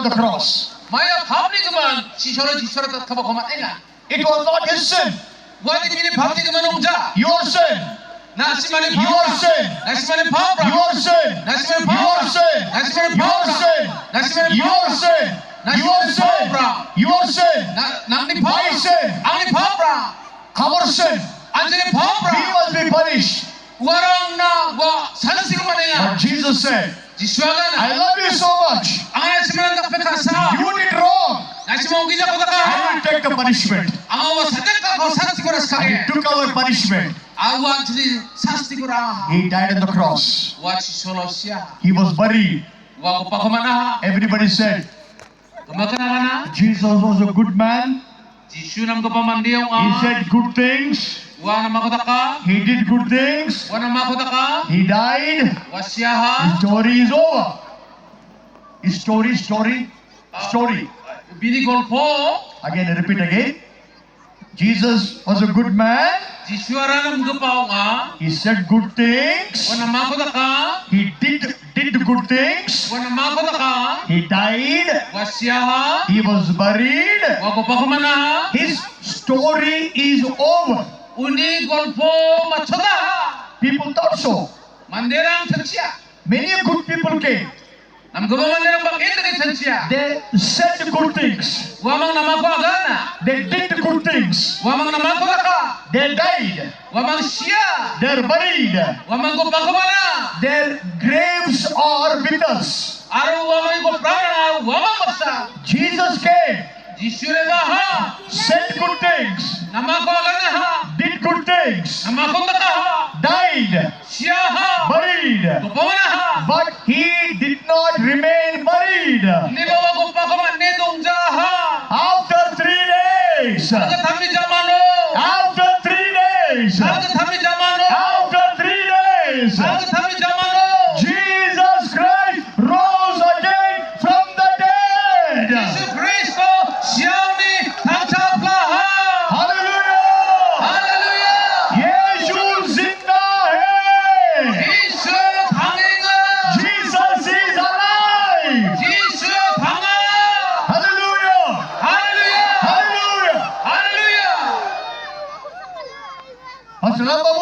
on the cross. Maya bhavni kaman jishora tatkaba kaman ena. It was not his sin. Wadi bini bhavni kaman ungja. Your sin. Nasimani Your bhavra. sin. Nasimani bhavra. Your sin. Nasimani Your bhavra. sin. Nasimani Your bhavra. sin. Nasimani Your bhavra. sin. Your sin. Your sin. Namni My bhavra. sin. Amni bhavra. Our sin. Anjani bhavra. We must be punished. Warang na wa sansi kaman But Jesus said, Jishwagana. I love you so much. Ang nasiman ka pekasa. You did wrong. Nasimang gija ko taka. I will take the punishment. Ang wa sadek ka ko sansi ko And he raskare. took our punishment. Awa jili sasti ko ra. He died on the cross. Wa chisolo siya. He was buried. Wa ko pa kumana. Everybody said, Kumakana mana. Jesus was a good man. Jishu nam ko pamandiyo He said good things. Wa na makotaka. He did good things. Wa na makotaka. He died. Wa siyaha. His story is over. His story. Bini golpo. Again, I repeat again. Jesus was a good man. Jishu aranam gupao nga. He said good things. Wa na makotaka. He did good things. Wa na makotaka. He died. Wa siyaha. He was buried. Wa ko pa kumana. His story is over. Uni golpo machoda. People thought so. Mandirang sansiya. Many good people came. Nam gubo mandirang bakit kay sansiya. They said good things. Wamang namako agana. They did good things. Wamang namako laka. They died. Wamang siya. They're buried. Wamang ko pa kumana. Their graves are with us. Aro wamang ko prana. Wamang basa. Jesus came, Jishure ba ha. said good things, Namako agana ha. did good things, Namako laka ha. died, Siya ha. buried. Kupamana ha. But he did not remain buried. Hindi ba wag ko pa kumanne dongja ha. After 3 days, Agad kami jamano. after 3 days, Agad kami jamano. after 3 days, Agad